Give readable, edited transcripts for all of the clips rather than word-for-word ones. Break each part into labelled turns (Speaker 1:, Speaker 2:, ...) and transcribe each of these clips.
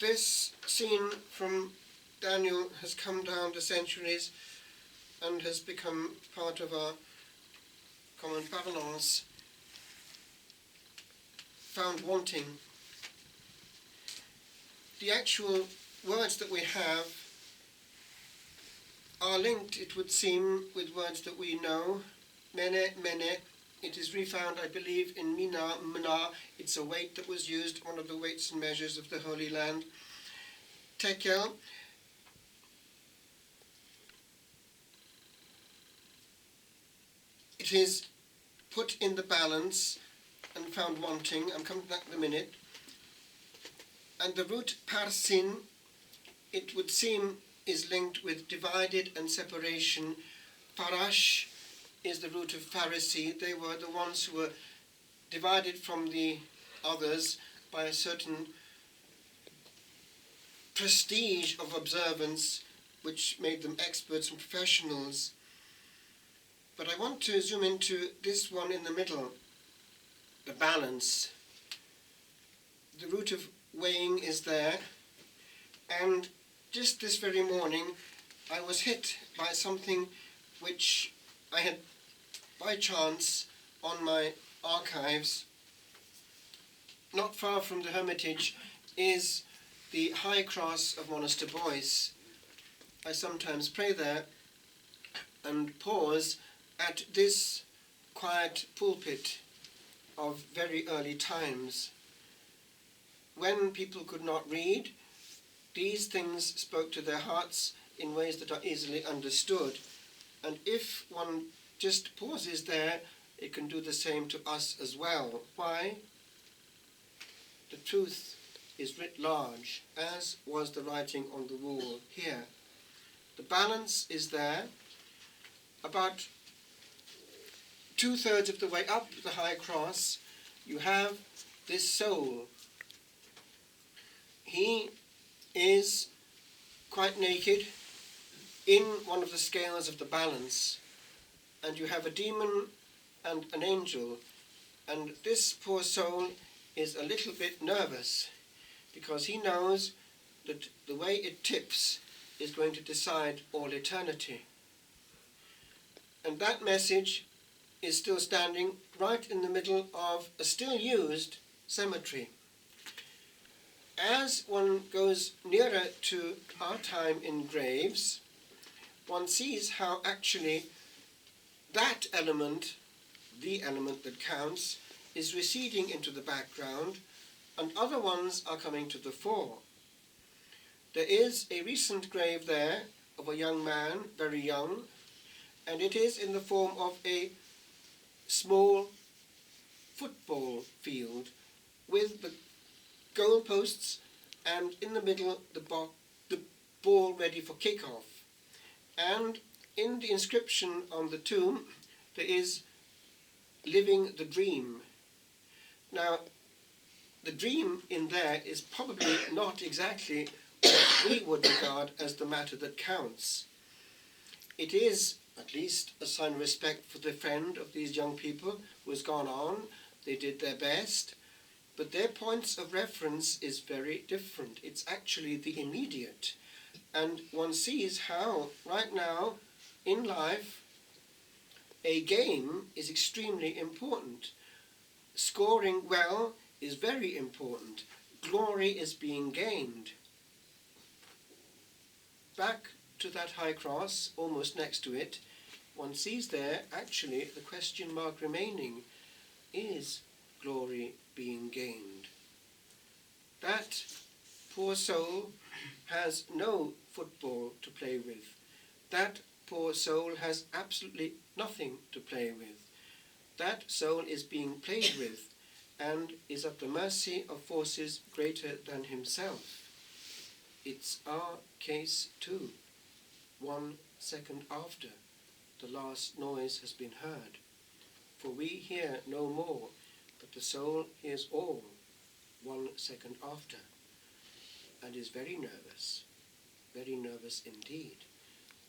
Speaker 1: This scene from Daniel has come down the centuries and has become part of our common parlance. Found wanting. The actual words that we have are linked, it would seem, with words that we know. Mene, mene. It is refound, I believe, in mina, mna. It's a weight that was used, one of the weights and measures of the Holy Land. Tekel. It is put in the balance and found wanting. I'm coming to that in a minute. And the root parsin, it would seem, is linked with divided and separation. Parash is the root of Pharisee. They were the ones who were divided from the others by a certain prestige of observance which made them experts and professionals. But I want to zoom into this one in the middle, the balance. The root of weighing is there, and just this very morning I was hit by something which I had by chance on my archives. Not far from the Hermitage is the High Cross of Monaster Boyce. I sometimes pray there and pause at this quiet pulpit of very early times. When people could not read, these things spoke to their hearts in ways that are easily understood. And if one just pauses there, it can do the same to us as well. Why? The truth is writ large, as was the writing on the wall here. The balance is there. About 2/3 of the way up the High Cross, you have this soul. He is quite naked in one of the scales of the balance, and you have a demon and an angel, and this poor soul is a little bit nervous because he knows that the way it tips is going to decide all eternity. And that message is still standing right in the middle of a still used cemetery. As one goes nearer to our time in graves, one sees how actually that element, the element that counts, is receding into the background, and other ones are coming to the fore. There is a recent grave there of a young man, very young, and it is in the form of a small football field with the goalposts and in the middle the ball ready for kick-off. And in the inscription on the tomb there is living the dream. Now, the dream in there is probably not exactly what we would regard as the matter that counts. It is at least a sign of respect for the friend of these young people who has gone on. They did their best, but their points of reference is very different. It's actually the immediate. And one sees how, right now, in life, a game is extremely important. Scoring well is very important. Glory is being gained. Back to that High Cross, almost next to it, one sees there actually the question mark remaining. Is glory being gained? That poor soul has no football to play with. That poor soul has absolutely nothing to play with. That soul is being played with and is at the mercy of forces greater than himself. It's our case too. 1 second after the last noise has been heard. For we hear no more, but the soul hears all 1 second after, and is very nervous indeed,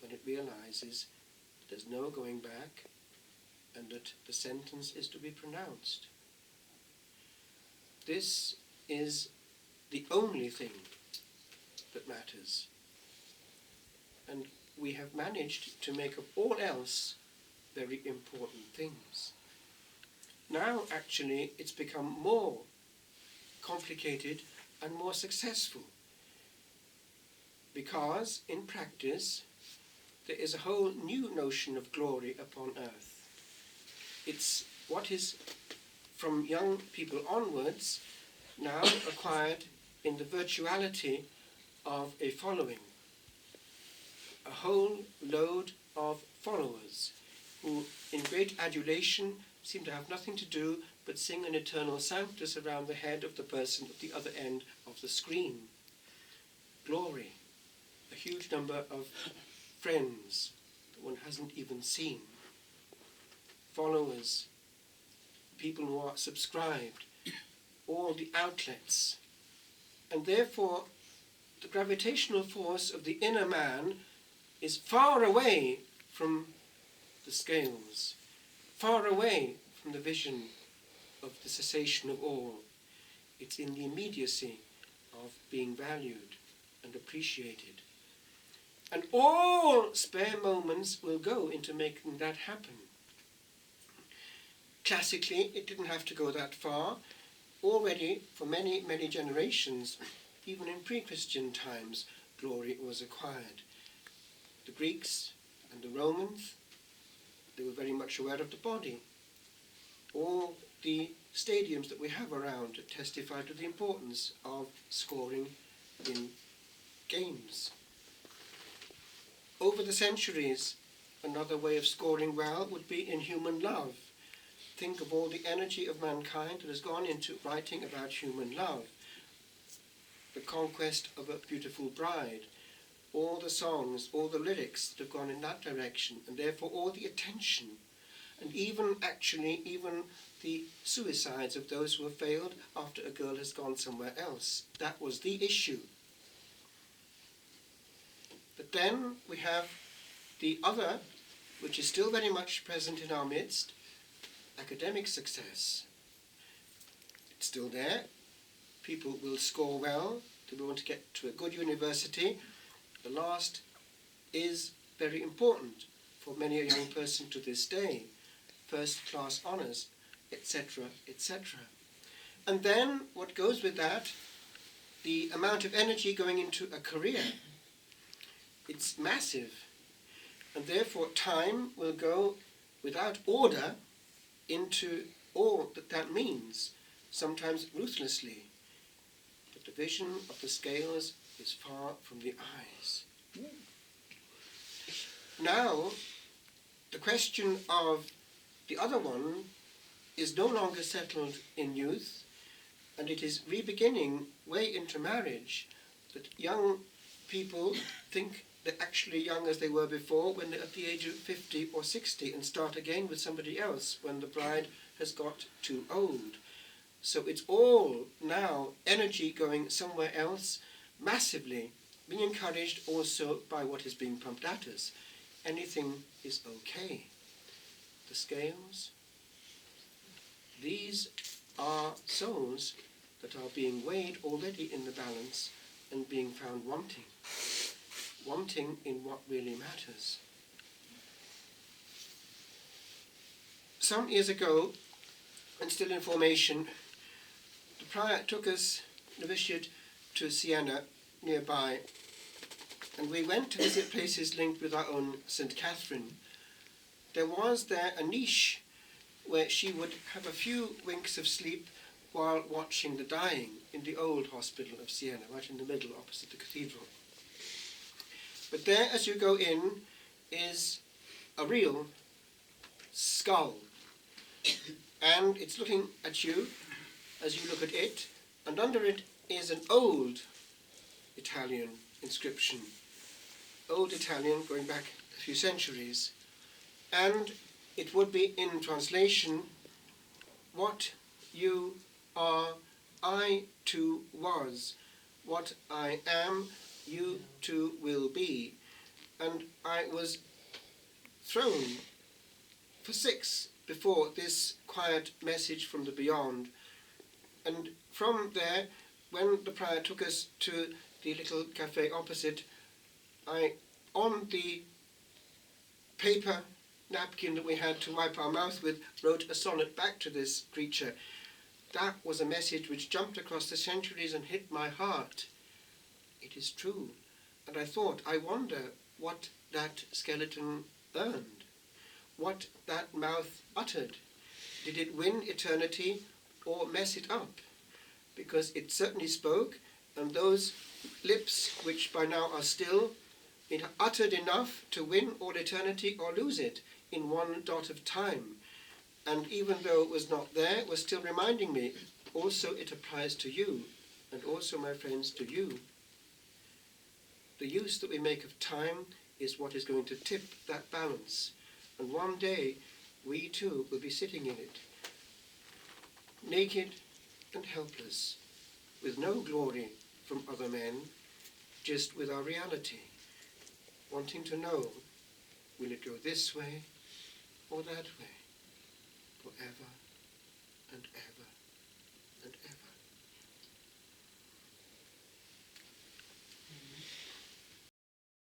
Speaker 1: when it realizes there's no going back and that the sentence is to be pronounced. This is the only thing that matters. And we have managed to make of all else very important things. Now, actually, it's become more complicated and more successful, because in practice there is a whole new notion of glory upon earth. It's what is from young people onwards now acquired in the virtuality of a following, a whole load of followers who in great adulation seem to have nothing to do but sing an eternal sanctus around the head of the person at the other end of the screen. Glory, a huge number of friends that one hasn't even seen, followers, people who are subscribed, all the outlets. And therefore the gravitational force of the inner man is far away from the scales, far away from the vision of the cessation of all. It's in the immediacy of being valued and appreciated. And all spare moments will go into making that happen. Classically, it didn't have to go that far. Already, for many, many generations, even in pre-Christian times, glory was acquired. The Greeks and the Romans, they were very much aware of the body. All the stadiums that we have around testify to the importance of scoring in games. Over the centuries, another way of scoring well would be in human love. Think of all the energy of mankind that has gone into writing about human love. The conquest of a beautiful bride, all the songs, all the lyrics that have gone in that direction, and therefore all the attention, and even the suicides of those who have failed after a girl has gone somewhere else. That was the issue. But then we have the other, which is still very much present in our midst, academic success. It's still there. People will score well. They will want to get to a good university. The last is very important for many a young person to this day. First-class honours, etc., etc. And then what goes with that, the amount of energy going into a career, it's massive. And therefore time will go without order into all that that means, sometimes ruthlessly. But the vision of the scales is far from the eyes. Now, the question of the other one is no longer settled in youth, and it is re-beginning way into marriage, that young people think they're actually young as they were before when they're at the age of 50 or 60 and start again with somebody else when the bride has got too old. So it's all now energy going somewhere else massively, being encouraged also by what is being pumped at us. Anything is okay. The scales, these are souls that are being weighed already in the balance and being found wanting. Wanting in what really matters. Some years ago, and still in formation, the prior took us, novitiate, to Siena, nearby, and we went to visit places linked with our own St. Catherine. There was there a niche where she would have a few winks of sleep while watching the dying in the old hospital of Siena, right in the middle opposite the cathedral. But there, as you go in, is a real skull. And it's looking at you as you look at it, and under it is an old Italian inscription. Old Italian, going back a few centuries. And it would be in translation, what you are, I too was. What I am, you too will be. And I was thrown for 6 before this quiet message from the beyond. And from there, when the prior took us to the little cafe opposite, on the paper napkin that we had to wipe our mouth with, wrote a sonnet back to this creature. That was a message which jumped across the centuries and hit my heart. It is true. And I thought, I wonder what that skeleton earned, what that mouth uttered. Did it win eternity or mess it up? Because it certainly spoke, and those lips, which by now are still, it uttered enough to win all eternity or lose it in one dot of time. And even though it was not there, it was still reminding me, also it applies to you, and also, my friends, to you. The use that we make of time is what is going to tip that balance. And one day, we too will be sitting in it, naked and helpless, with no glory from other men, just with our reality, wanting to know, will it go this way or that way, forever and ever.